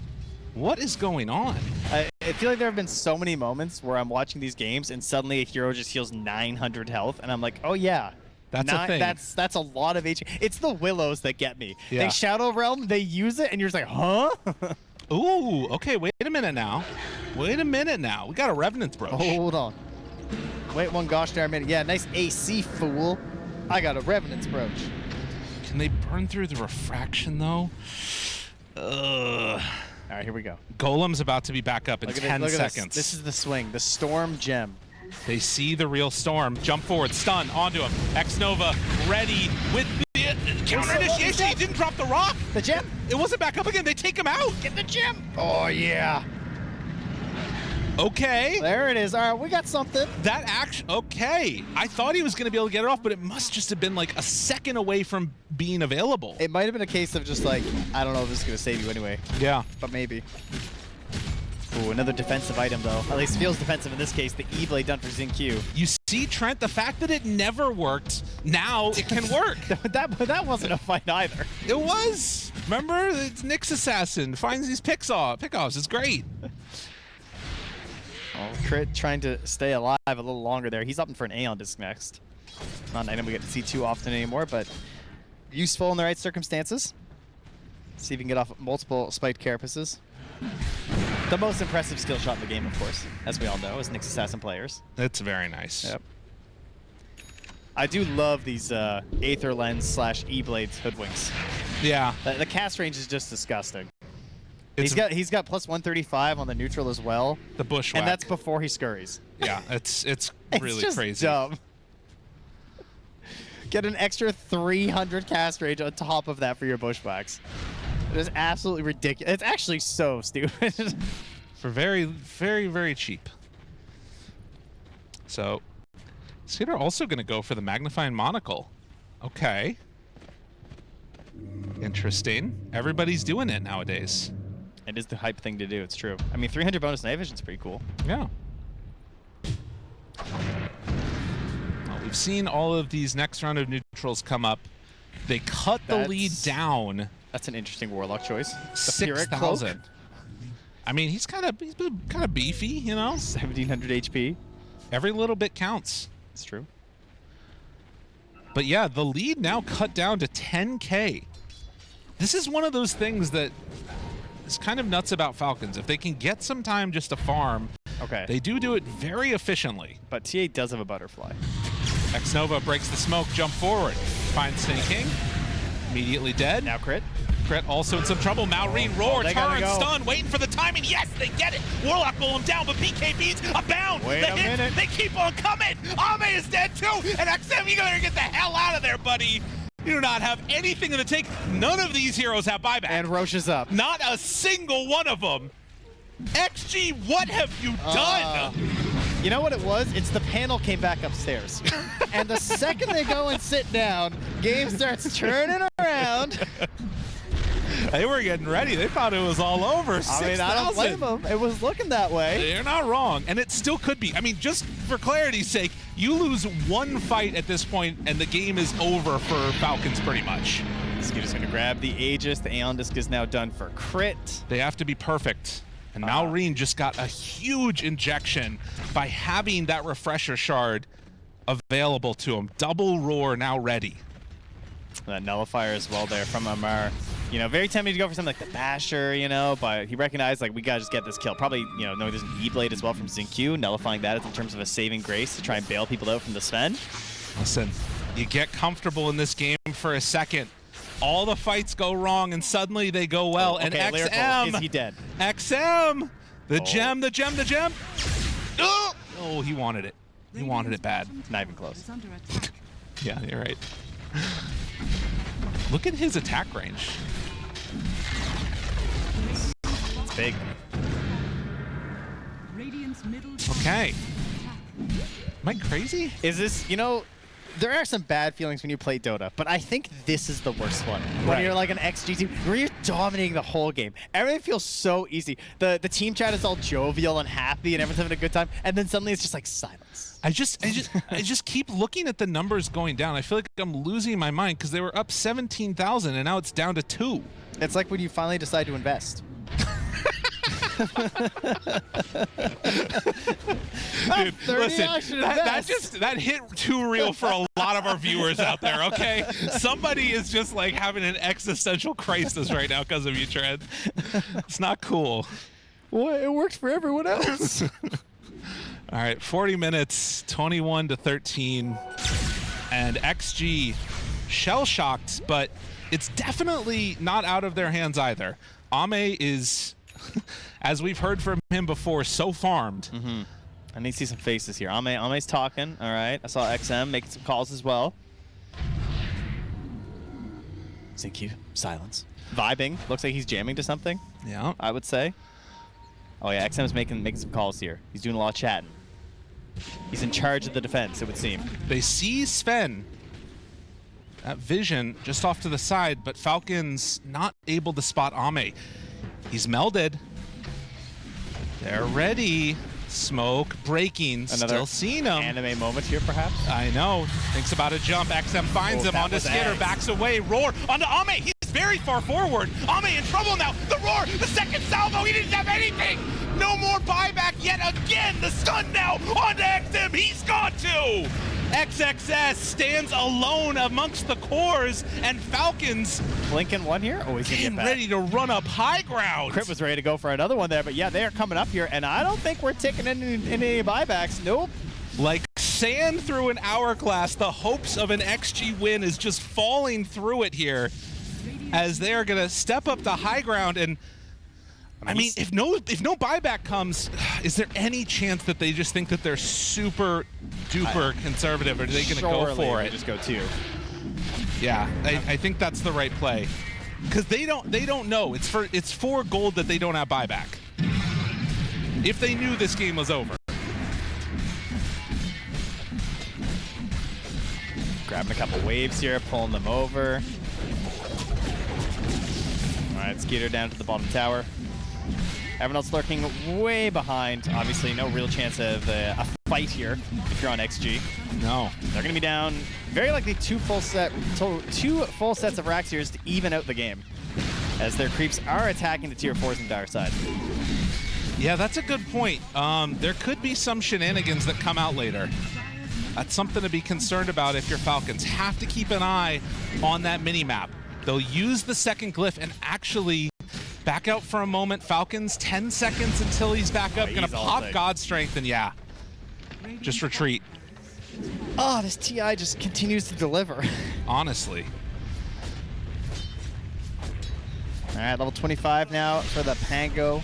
What is going on? I feel like there have been so many moments where I'm watching these games and suddenly a hero just heals 900 health, and I'm like, oh yeah. That's a thing. That's a lot of HP. It's the Willows that get me. Yeah. They Shadow Realm, they use it, and you're just like, huh? Ooh, okay, wait a minute now. Wait a minute now. We got a Revenant's Brooch. Hold on. Wait one gosh darn minute. Yeah, nice AC, fool. I got a Revenant's Brooch. Can they burn through the refraction, though? All right, here we go. Golem's about to be back up in Look at 10 this. seconds. This is the swing, the Storm Gem. They see the real Storm. Jump forward, stun, onto him. X-Nova ready with the counter initiation. He didn't drop the rock. The gem? It wasn't back up again. They take him out. Get the gem. Oh, yeah. Okay. There it is. All right, we got something. That action, okay. I thought he was going to be able to get it off, but it must just have been like a second away from being available. It might have been a case of just like, I don't know if this is going to save you anyway, Yeah. but maybe. Ooh, another defensive item, though. At least feels defensive in this case. The E-Blade done for XinQ. You see, Trent, the fact that it never worked, now it can work. that wasn't a fight either. It was. Remember? It's Nyx Assassin finds these pickoffs. It's great. Oh, Crit trying to stay alive a little longer there. He's opting for an Aeon Disc next. Not an item we get to see too often anymore, but useful in the right circumstances. See if you can get off multiple spiked carapaces. The most impressive skill shot in the game, of course, as we all know, is Nyx Assassin players. That's very nice. Yep. I do love these Aether Lens / E-Blades hoodwinks. Yeah. The cast range is just disgusting. It's He's got plus 135 on the neutral as well. the bushwhack. And that's before he scurries. Yeah, it's really just crazy. Dumb. Get an extra 300 cast range on top of that for your bushwhacks. It is absolutely ridiculous. It's actually so stupid. For very, very, very cheap. So, Skeeter also going to go for the magnifying monocle. Okay. Interesting. Everybody's doing it nowadays. It is the hype thing to do, it's true. I mean, 300 bonus night vision's pretty cool. Yeah. Well, we've seen all of these next round of neutrals come up. They cut the lead down. That's an interesting Warlock choice. 6,000. I mean, he's kind of beefy, you know? 1,700 HP. Every little bit counts. It's true. But yeah, the lead now cut down to 10K. This is one of those things that is kind of nuts about Falcons. If they can get some time just to farm, they do it very efficiently. But TA does have a butterfly. X-Nova breaks the smoke, jump forward. Finds Snake King. Immediately dead. Now crit. Crit also in some trouble. Maureen roar, turn, stun, waiting for the timing. Yes, they get it. Warlock will him down, but BKB's abound. Wait a minute. They keep on coming. Ame is dead too. And XM, you gotta get the hell out of there, buddy. You do not have anything in the tank. None of these heroes have buyback. And Roche is up. Not a single one of them. XG, what have you done? You know what it was? It's the panel came back upstairs. And the second they go and sit down, game starts turning around. They were getting ready. They thought it was all over. I mean, I don't blame them. It was looking that way. They're not wrong. And it still could be. I mean, just for clarity's sake, you lose one fight at this point, and the game is over for Falcons pretty much. Scoot is going to grab the Aegis. The Aeon Disc is now done for crit. They have to be perfect. And Maureen just got a huge injection by having that refresher shard available to him. Double roar now ready. That nullifier as well there from Amar. You know, very tempting to go for something like the Basher, you know, but he recognized, like, we gotta just get this kill. Probably, you know, knowing there's an E-Blade as well from Zinq, nullifying that in terms of a saving grace to try and bail people out from the Sven. Listen, you get comfortable in this game for a second. All the fights go wrong, and suddenly they go well. Okay, and Lyrical, XM, is he dead? XM, the gem. Oh, he wanted it. He wanted it bad. Not even close. Is under attack. Yeah, you're right. Look at his attack range. It's big. Radiant's middle Okay. Am I crazy? Is this, you know, there are some bad feelings when you play Dota, but I think this is the worst one. When you're like an XG team, where you're dominating the whole game. Everything feels so easy. The team chat is all jovial and happy and everyone's having a good time, and then suddenly it's just like silence. I just keep looking at the numbers going down. I feel like I'm losing my mind because they were up 17,000 and now it's down to 2. It's like when you finally decide to invest. Dude, listen, that hit too real for a lot of our viewers out there, okay? Somebody is just like having an existential crisis right now because of you, Trent. It's not cool. Well, it works for everyone else. All right, 40 minutes, 21-13, and XG shell-shocked, but it's definitely not out of their hands either. Ame is, as we've heard from him before, so farmed. I need to see some faces here. Ame's talking, all right. I saw XM making some calls as well. Zinq, silence. Vibing, looks like he's jamming to something, Yeah. I would say. Oh yeah, XM's making some calls here. He's doing a lot of chatting. He's in charge of the defense, it would seem. They see Sven at vision just off to the side, but Falcons not able to spot Ame. He's melded. They're ready. Smoke breaking. Still seeing him. Anime moment here, perhaps. I know. Thinks about a jump. XM finds him onto Skitter. Backs away. Roar onto Ame. He's very far forward. Ame in trouble now. The roar. The second salvo. He didn't have anything. No more buyback yet again. The stun now onto XM. He's gone too. XXS stands alone amongst the cores, and Falcons Blinking one here. Oh, he's gonna get back. ready to run up high ground. Crit was ready to go for another one there, but yeah, they are coming up here, and I don't think we're taking any buybacks. Nope. Like sand through an hourglass, the hopes of an XG win is just falling through it here as they are going to step up to high ground. And I mean, if no buyback comes, is there any chance that they just think that they're super duper conservative, or are they going to go for it? Just go 2. Yeah, I think that's the right play, because they don't know. It's for gold that they don't have buyback. If they knew this game was over. Grabbing a couple waves here, pulling them over. right, Skeeter down to the bottom tower. Everyone else lurking way behind. Obviously, no real chance of a fight here if you're on XG. No. They're going to be down very likely two full sets of Raxiers to even out the game, as their creeps are attacking the tier 4s on Dire side. Yeah, that's a good point. There could be some shenanigans that come out later. That's something to be concerned about if you're Falcons. Have to keep an eye on that mini-map. They'll use the second glyph and actually back out for a moment. Falcons, 10 seconds until he's back up. Gonna pop God Strength, and yeah, just retreat. Oh, this TI just continues to deliver. Honestly. All right, level 25 now for the Pango.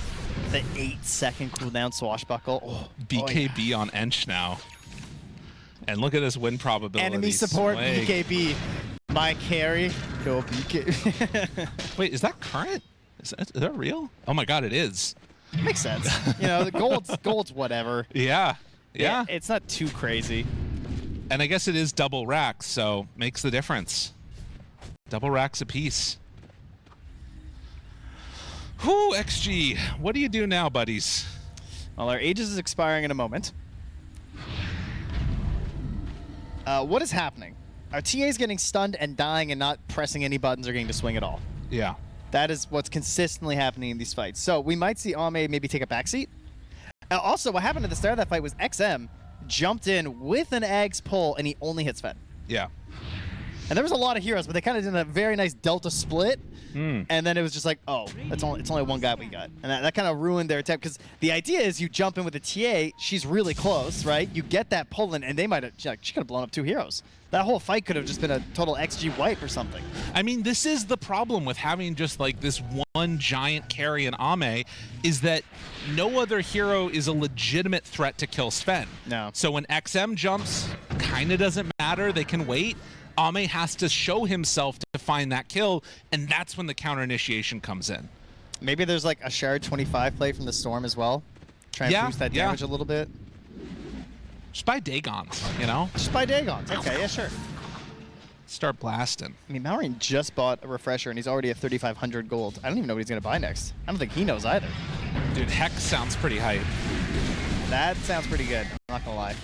The 8-second cooldown swashbuckle. Oh, BKB on Ench now. And look at this win probability. Enemy support, Swag. BKB. My carry, go BKB. Wait, is that current? Is that real? Oh my god, it is. Makes sense. You know, the gold's whatever. Yeah. Yeah. It's not too crazy. And I guess it is double racks, so makes the difference. Double racks apiece. Whew, XG. What do you do now, buddies? Well, our Aegis is expiring in a moment. What is happening? Our TA is getting stunned and dying and not pressing any buttons or getting to swing at all. Yeah. That is what's consistently happening in these fights. So we might see Ame maybe take a backseat. Also, what happened at the start of that fight was XM jumped in with an Ags pull and he only hit Sven. Yeah. And there was a lot of heroes, but they kind of did a very nice Delta split. And then it was just like, oh, it's only one guy we got. And that kind of ruined their attack, because the idea is you jump in with a TA, she's really close, right? You get that pull in, and they might have, she could have blown up 2 heroes. That whole fight could have just been a total XG wipe or something. I mean, this is the problem with having just like this one giant carry in Ame, is that no other hero is a legitimate threat to kill Sven. No. So when XM jumps, kind of doesn't matter, they can wait. Ame has to show himself to find that kill, and that's when the counter initiation comes in. Maybe there's like a Shard 25 play from the Storm as well. Try and boost that damage a little bit. Just buy Dagons, you know? Just buy Dagons. Okay, yeah, sure. Start blasting. I mean, Malrine just bought a refresher, and he's already at 3,500 gold. I don't even know what he's going to buy next. I don't think he knows either. Dude, Hex sounds pretty hype. That sounds pretty good. I'm not going to lie.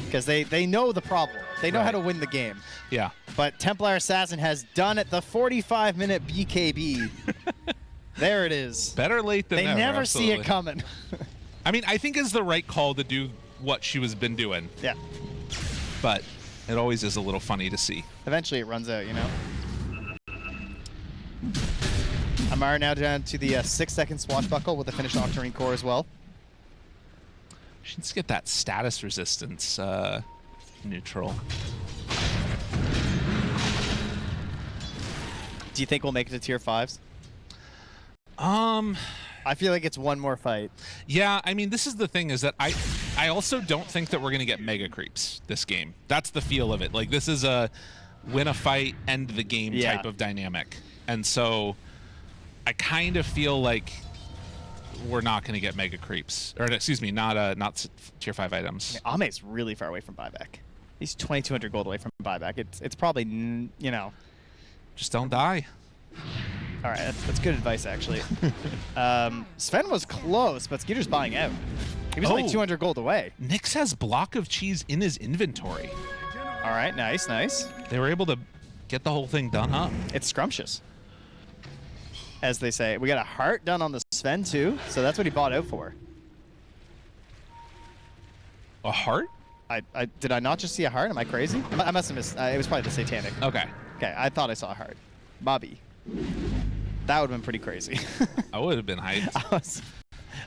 Because they know the problem. They know how to win the game. Yeah. But Templar Assassin has done it. The 45-minute BKB. There it is. Better late than never. They never absolutely. see it coming. I mean, I think it's the right call to do what she was been doing. Yeah. But it always is a little funny to see. Eventually it runs out, you know? Amara now down to the 6-second swashbuckle with the finished Octarine core as well. She needs to get that status resistance neutral. Do you think we'll make it to tier 5s? I feel like it's one more fight. Yeah, I mean, this is the thing, is that I also don't think that we're going to get mega creeps this game. That's the feel of it. Like, this is a win a fight, end the game type of dynamic. And so I kind of feel like we're not going to get mega creeps. Or, excuse me, not tier 5 items. I mean, Ame's really far away from buyback. He's 2,200 gold away from buyback. It's probably, you know. Just don't die. All right, that's good advice, actually. Sven was close, but Skeeter's buying out. He was only 200 gold away. Nyx has block of cheese in his inventory. All right, nice, nice. They were able to get the whole thing done up. It's scrumptious, as they say. We got a heart done on the Sven, too, so that's what he bought out for. A heart? Did I not just see a heart? Am I crazy? I must have missed. It was probably the satanic. Okay. Okay, I thought I saw a heart. Bobby. That would have been pretty crazy. I would have been hyped.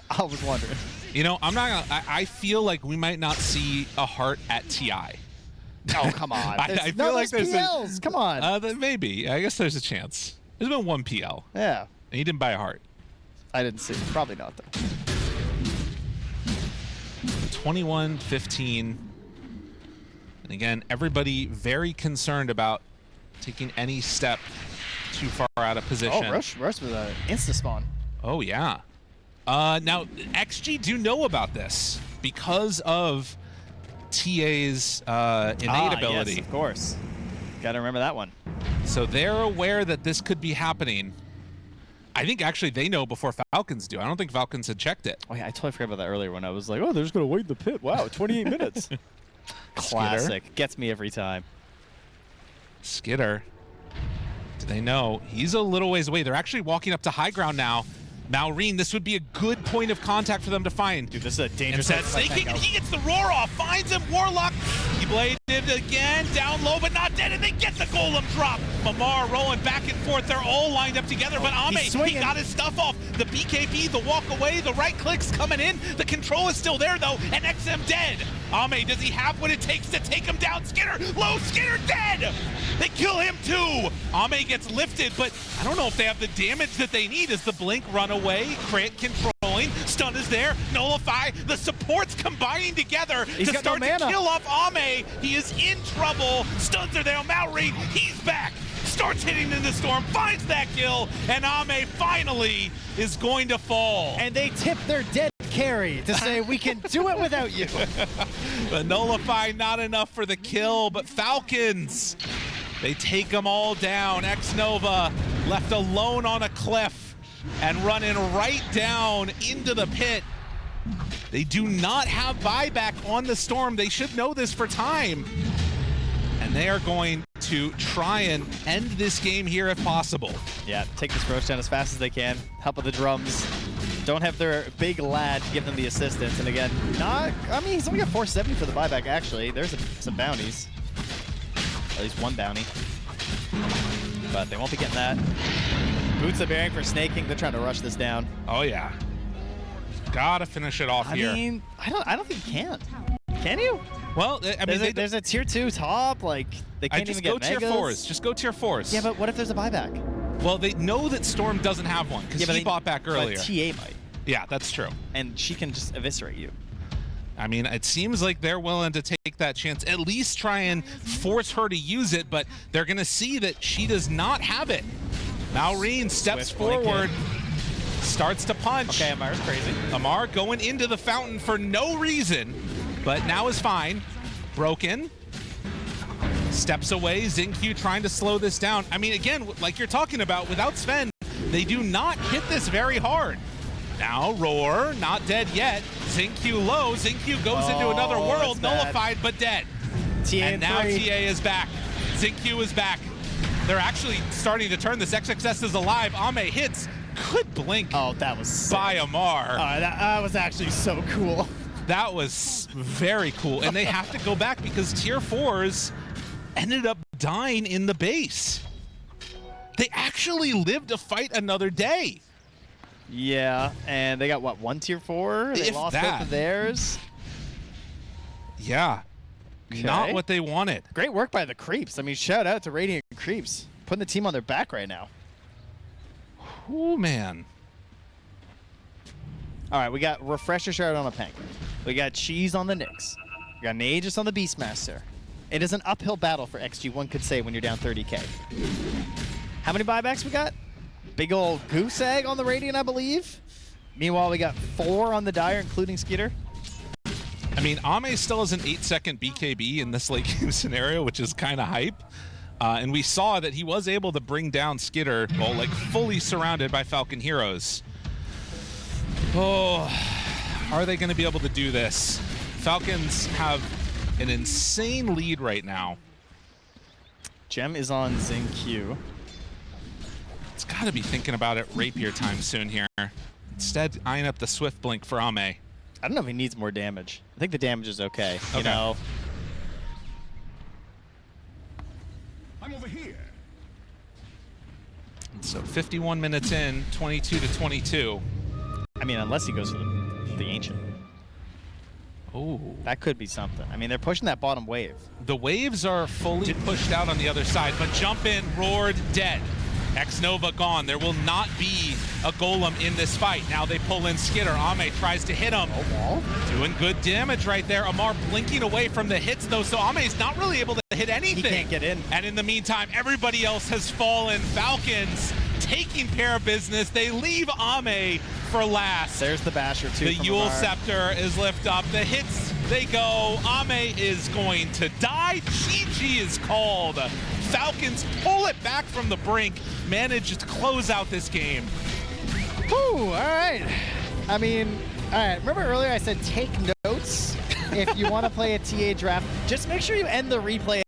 I was wondering. You know, I'm not gonna, I feel like we might not see a heart at TI. Oh, come on. I feel like there's PLs. Come on. Maybe. I guess there's a chance. There's been one PL. Yeah. And he didn't buy a heart. I didn't see. Probably not, though. 21-15. And again, everybody very concerned about taking any step too far out of position. Oh, Rush with an insta-spawn. Oh, yeah. Now, XG do know about this because of TA's innate ability. Yes, of course. Got to remember that one. So they're aware that this could be happening. I think actually they know before Falcons do. I don't think Falcons had checked it. Oh, yeah, I totally forgot about that earlier when I was like, oh, they're just going to wait in the pit. Wow, 28 minutes. Classic. Skitter. Gets me every time. Skitter. Do they know? He's a little ways away. They're actually walking up to high ground now. Malrine, this would be a good point of contact for them to find. Dude, this is a dangerous And snaking, and he gets the roar off, finds him, Warlock. He bladed again, down low, but not dead, and they get the golem drop. Mamar rolling back and forth. They're all lined up together, but Ame, he got his stuff off. The BKB, the walk away, the right clicks coming in. The control is still there, though, and XM dead. Ame, does he have what it takes to take him down? Skitter, low, Skitter dead! They kill him too! Ame gets lifted, but I don't know if they have the damage that they need as the blink run away. Crit controlling, stun is there, nullify, the supports combining together to start to kill off Ame. He is in trouble, stuns are there, Malrine, he's back! Starts hitting in the storm, finds that kill, and Ame finally is going to fall. And they tip their dead carry to say, we can do it without you. But nullify not enough for the kill, but Falcons, they take them all down. X-Nova left alone on a cliff and running right down into the pit. They do not have buyback on the storm. They should know this for time. And they are going to try and end this game here if possible. Yeah, take this Roshan as fast as they can. Help with the drums. Don't have their big lad to give them the assistance. And again, I mean, he's only got 470 for the buyback, actually. There's some bounties. At least one bounty. But they won't be getting that. Boots of bearing for snaking. They're trying to rush this down. Oh, yeah. Gotta finish it off here. I mean, I don't think you can. Can you? Well, I mean, there's a tier 2 top. Like, they can't even get megas. Just go tier 4s. Just go tier 4s. Yeah, but what if there's a buyback? Well, they know that Storm doesn't have one because he bought back earlier. But TA might. Yeah, that's true. And she can just eviscerate you. I mean, it seems like they're willing to take that chance, at least try and force her to use it, but they're going to see that she does not have it. Malrine steps forward, starts to punch. Okay, Amar's crazy. Amar going into the fountain for no reason, but now is fine. Broken. Steps away. Xingqiu trying to slow this down. I mean, again, like you're talking about, without Sven, they do not hit this very hard. Now, Roar, not dead yet. Xingqiu low. Xingqiu goes into another world, nullified, but dead. And now TA is back. Xingqiu is back. They're actually starting to turn this. XXS is alive. Ame hits. Good blink. Oh, that was sick. By Amar. That was actually so cool. That was very cool. And they have to go back because tier 4s ended up dying in the base. They actually lived to fight another day. Yeah, and they got, what, 1 tier 4? They lost both of theirs? Yeah. Okay. Not what they wanted. Great work by the Creeps. I mean, shout out to Radiant Creeps. Putting the team on their back right now. Oh, man. All right, we got Refresher Shard on a Penguin. We got Cheese on the Nyx. We got an Aegis on the Beastmaster. It is an uphill battle for XG, one could say, when you're down 30K. How many buybacks we got? Big old goose egg on the Radiant, I believe. Meanwhile, we got 4 on the Dire, including Skitter. I mean, Ame still has an 8-second BKB in this late game scenario, which is kind of hype. And we saw that he was able to bring down Skitter, well, like fully surrounded by Falcon heroes. Oh, are they going to be able to do this? Falcons have an insane lead right now. Gem is on Xingqiu. It's got to be thinking about it rapier time soon here. Instead, eyeing up the Swift Blink for Ame. I don't know if he needs more damage. I think the damage is okay. You know? I'm over here. So 51 minutes in, 22 to 22. I mean, unless he goes for the Ancient. Oh. That could be something. I mean, they're pushing that bottom wave. The waves are fully pushed out on the other side, but jump in, roared, dead. X-Nova gone. There will not be a golem in this fight. Now they pull in Skitter. Ame tries to hit him. Doing good damage right there. Amar blinking away from the hits, though, so Ame's not really able to hit anything. He can't get in. And in the meantime, everybody else has fallen. Falcons taking care of business. They leave Ame for last. There's the Basher, too. The Yule Amar. Scepter is lift up. The hits, they go. Ame is going to die. GG is called. Falcons pull it back from the brink, manage to close out this game. Whew, all right. I mean, all right. Remember earlier I said take notes if you want to play a TA draft. Just make sure you end the replay